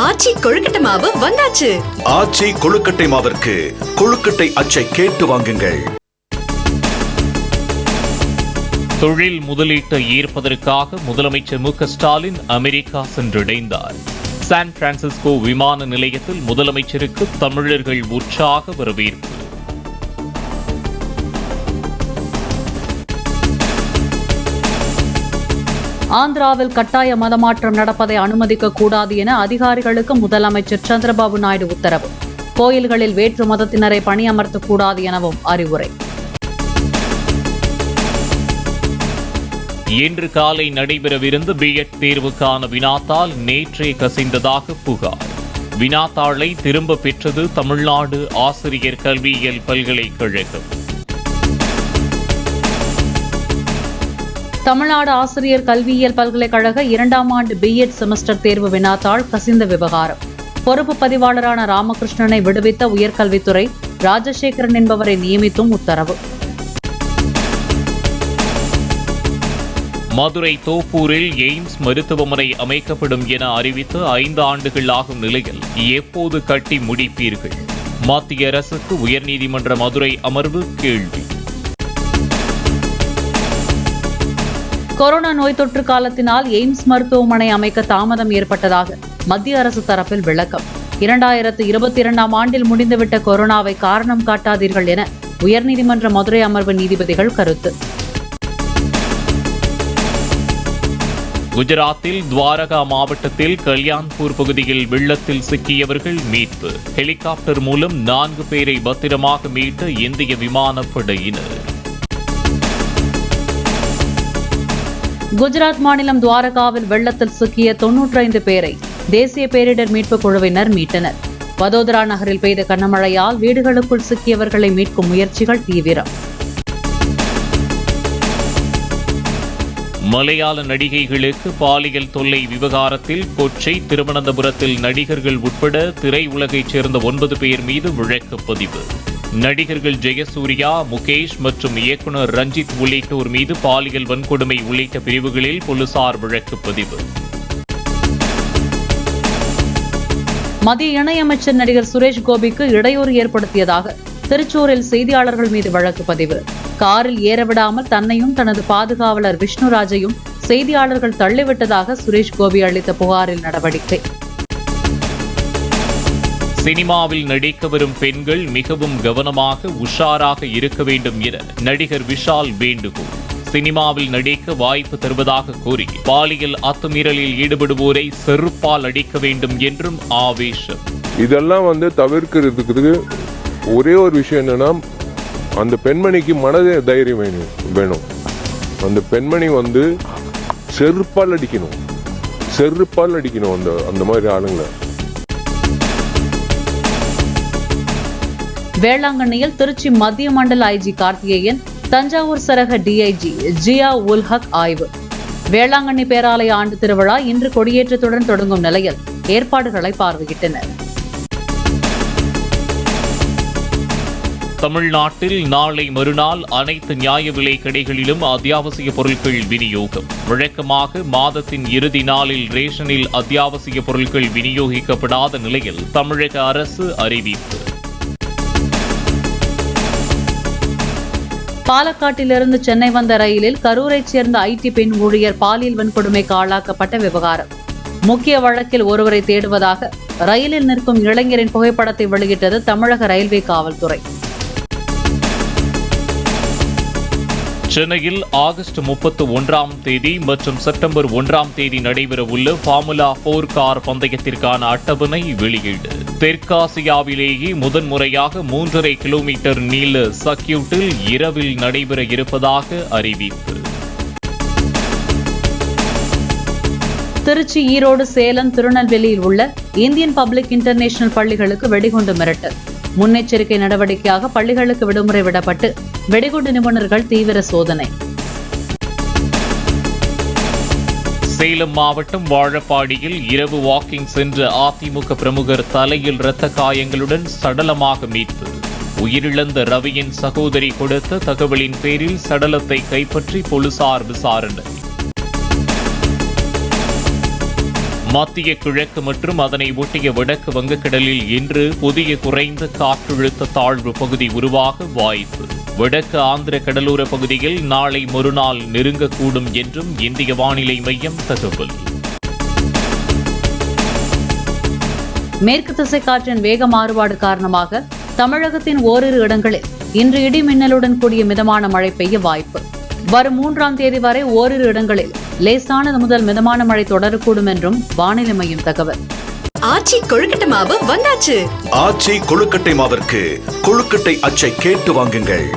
ஆச்சி கொழுக்கட்டை மாவு வந்தாச்சு. ஆச்சி கொழுக்கட்டை மாவிற்கு கொழுக்கட்டை அச்சை கேட்டு வாங்குங்கள். தொழில் முதலீட்டை ஈர்ப்பதற்காக முதலமைச்சர் மு.க. ஸ்டாலின் அமெரிக்கா சென்றடைந்தார். சான் பிரான்சிஸ்கோ விமான நிலையத்தில் முதலமைச்சருக்கு தமிழர்கள் உற்சாக வரவேற்பு. ஆந்திராவில் கட்டாய மதமாற்றம் நடப்பதை அனுமதிக்க கூடாது என அதிகாரிகளுக்கு முதலமைச்சர் சந்திரபாபு நாயுடு உத்தரவு. கோயில்களில் வேற்று மதத்தினரை பணியமர்த்தக்கூடாது எனவும் அறிவுரை. இன்று காலை நடைபெறவிருந்த பிஎட் தேர்வுக்கான வினாத்தாள் நேற்றே கசிந்ததாக புகார். வினாத்தாளை திரும்ப பெற்றது தமிழ்நாடு ஆசிரியர் கல்வியியல் பல்கலைக்கழகம். தமிழ்நாடு ஆசிரியர் கல்வியியல் பல்கலைக்கழக 2ஆம் ஆண்டு பிஎட் செமஸ்டர் தேர்வு வினாத்தாள் கசிந்த விவகாரம். பொறுப்பு பதிவாளரான ராமகிருஷ்ணனை விடுவித்த உயர்கல்வித்துறை ராஜசேகரன் என்பவரை நியமித்தும் உத்தரவு. மதுரை தோப்பூரில் எய்ம்ஸ் மருத்துவமனை அமைக்கப்படும் என அறிவித்து 5 ஆண்டுகள் ஆகும் நிலையில் எப்போது கட்டி முடிப்பீர்கள்? மத்திய அரசுக்கு உயர்நீதிமன்ற மதுரை அமர்வு கேள்வி. கொரோனா நோய் தொற்று காலத்தினால் எய்ம்ஸ் மருத்துவமனை அமைக்க தாமதம் ஏற்பட்டதாக மத்திய அரசு தரப்பில் விளக்கம். 2022ஆம் ஆண்டில் முடிந்துவிட்ட கொரோனாவை காரணம் காட்டாதீர்கள் என உயர்நீதிமன்ற மதுரை அமர்வு நீதிபதிகள் கருத்து. குஜராத்தில் துவாரகா மாவட்டத்தில் கல்யாண்பூர் பகுதியில் வெள்ளத்தில் சிக்கியவர்கள் மீட்பு. ஹெலிகாப்டர் மூலம் 4 பேரை பத்திரமாக மீட்ட இந்திய விமானப்படையினர். குஜராத் மாநிலம் துவாரகாவில் வெள்ளத்தில் சிக்கிய 95 பேரை தேசிய பேரிடர் மீட்புக் குழுவினர் மீட்டனர். வதோதரா நகரில் பெய்த கனமழையால் வீடுகளுக்குள் சிக்கியவர்களை மீட்கும் முயற்சிகள் தீவிரம். மலையாள நடிகைகளுக்கு பாலியல் தொல்லை விவகாரத்தில் கொச்சை, திருவனந்தபுரத்தில் நடிகர்கள் உட்பட திரையுலகைச் சேர்ந்த 9 பேர் மீது வழக்குப் பதிவு. நடிகர்கள் ஜெயசூர்யா, முகேஷ் மற்றும் இயக்குநர் ரஞ்சித் உள்ளிட்டோர் மீது பாலியல் வன்கொடுமை உள்ளிட்ட பிரிவுகளில் போலீசார் வழக்குப் பதிவு. மத்திய இணையமைச்சர் நடிகர் சுரேஷ் கோபிக்கு இடையூறு ஏற்படுத்தியதாக திருச்சூரில் செய்தியாளர்கள் மீது வழக்கு பதிவு. காரில் ஏறவிடாமல் தன்னையும் தனது பாதுகாவலர் விஷ்ணுராஜையும் செய்தியாளர்கள் தள்ளிவிட்டதாக சுரேஷ் கோபி அளித்த புகாரில் நடவடிக்கை. சினிமாவில் நடிக்க வரும் பெண்கள் மிகவும் கவனமாக உஷாராக இருக்க வேண்டும் என நடிகர் விஷால் வேண்டுகோள். சினிமாவில் நடிக்க வாய்ப்பு தருவதாக கூறி பாலியல் அத்துமீறலில் ஈடுபடுவோரை செருப்பால் அடிக்க வேண்டும் என்றும் ஆவேசம். இதெல்லாம் தவிர்க்கிறதுக்கு ஒரே ஒரு விஷயம் என்னன்னா, அந்த பெண்மணிக்கு மனத தைரியம் வேணும். அந்த பெண்மணி செருப்பால் அடிக்கணும் அந்த மாதிரி ஆளுங்களை. வேளாங்கண்ணியில் திருச்சி மத்திய மண்டல ஐஜி கார்த்திகேயன், தஞ்சாவூர் சரக டிஐஜி ஜியா உல் ஹக் ஆய்வு. வேளாங்கண்ணி பேராலய ஆண்டு திருவிழா இன்று கொடியேற்றத்துடன் தொடங்கும் நிலையில் ஏற்பாடுகளை பார்வையிட்டனர். தமிழ்நாட்டில் நாளை மறுநாள் அனைத்து நியாய விலை கடைகளிலும் அத்தியாவசிய பொருட்கள் விநியோகம். வழக்கமாக மாதத்தின் இறுதி நாளில் ரேஷனில் அத்தியாவசிய பொருட்கள் விநியோகிக்கப்படாத நிலையில் தமிழக அரசு அறிவிப்பு. பாலக்காட்டிலிருந்து சென்னை வந்த ரயிலில் கரூரைச் சேர்ந்த ஐடி பெண் ஊழியர் பாலியல் வன்கொடுமைக்கு ஆளாக்கப்பட்ட விவகாரம். முக்கிய வழக்கில் ஒருவரை தேடுவதாக ரயிலில் நிற்கும் இளைஞரின் புகைப்படத்தை வெளியிட்டது தமிழக ரயில்வே காவல்துறை. சென்னையில் ஆகஸ்ட் 31ஆம் தேதி மற்றும் செப்டம்பர் 1ஆம் தேதி நடைபெறவுள்ள ஃபார்முலா 4 கார் பந்தயத்திற்கான அட்டவணை வெளியீடு. தெற்காசியாவிலேயே முதன்முறையாக 3.5 கிலோமீட்டர் நீள சர்க்கியூட்டில் இரவில் நடைபெற இருப்பதாக அறிவிப்பு. திருச்சி, ஈரோடு, சேலம், திருநெல்வேலியில் உள்ள இந்தியன் பப்ளிக் இன்டர்நேஷனல் பள்ளிகளுக்கு வெடிகுண்டு மிரட்டல். முன்னெச்சரிக்கை நடவடிக்கையாக பள்ளிகளுக்கு விடுமுறை விடப்பட்டு வெடிகுண்டு நிபுணர்கள் தீவிர சோதனை. சேலம் மாவட்டம் வாழப்பாடியில் இரவு வாக்கிங் சென்ற அதிமுக பிரமுகர் தலையில் இரத்த காயங்களுடன் சடலமாக மீட்பு. உயிரிழந்த ரவியின் சகோதரி கொடுத்த தகவலின் பேரில் சடலத்தை கைப்பற்றி போலீசார் விசாரணை. மத்திய கிழக்கு மற்றும் அதனை ஒட்டிய வடக்கு வங்கக்கடலில் இன்று புதிய குறைந்த காற்றழுத்த தாழ்வு பகுதி உருவாக வாய்ப்பு. வடக்கு ஆந்திர கடலோர பகுதியில் நாளை மறுநாள் நெருங்கக்கூடும் என்றும் இந்திய வானிலை மையம் தகவல். மேற்கு திசை காற்றின் வேக மாறுபாடு காரணமாக தமிழகத்தின் ஓரிரு இடங்களில் இன்று இடி மின்னலுடன் கூடிய மிதமான மழை பெய்ய வாய்ப்பு. வரும் 3ஆம் தேதி வரை ஓரிரு இடங்களில் லேசானது முதல் மிதமான மழை தொடரக்கூடும் என்றும் வானிலை மையம் தகவல். ஆச்சி கொழுக்கட்டை மாவு வந்தாச்சு. ஆச்சி கொழுக்கட்டை மாவிற்கு கொழுக்கட்டை அச்சை கேட்டு வாங்குங்கள்.